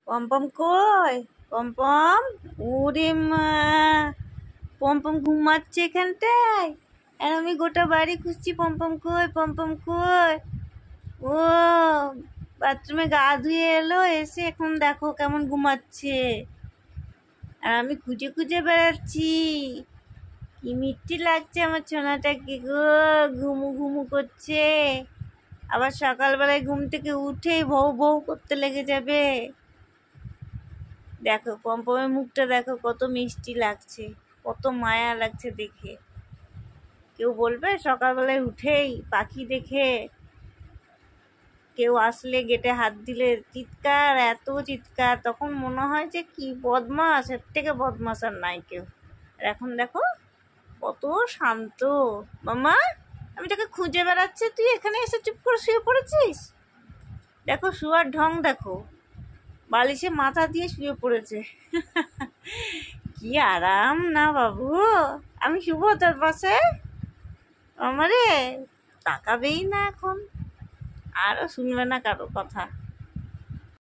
পম্পম কই? পম্পম, ওরে মা, পম্পম ঘুমাচ্ছে এখানটায়। আর আমি গোটা বাড়ি খুঁজছি পম্পম কই, পম্পম কই। ও বাথরুমে গা ধুয়ে এলো, এসে এখন দেখো কেমন ঘুমাচ্ছে। আর আমি খুঁজে খুঁজে বেড়াচ্ছি। কি মিষ্টি লাগছে আমার ছোনাটাকে গো, ঘুমু ঘুমু করছে। আবার সকালবেলায় ঘুম থেকে উঠেই ভৌ ভৌ করতে লেগে যাবে। দেখো পম্পমের মুখটা দেখো, কত মিষ্টি লাগছে, কত মায়া লাগছে দেখে। কেউ বলবে সকালবেলায় উঠেই পাখি দেখে কেউ আসলে গেটে হাত দিলে চিৎকার, এত চিৎকার, তখন মনে হয় যে কি বদমাস, এর থেকে বদমাস আর নাই কেউ। আর এখন দেখো কত শান্ত। মামা, আমি তোকে খুঁজে বেড়াচ্ছি, তুই এখানে এসে চুপ করে শুয়ে পড়েছিস। দেখো শুয়ার ঢং দেখো, বালিশে মাথা দিয়ে শুয়ে পড়েছে। কি আরাম না বাবু। আমি শুভ তোর পাশে? আমারে তাকাবেই না এখন, আরও শুনবে না কারো কথা।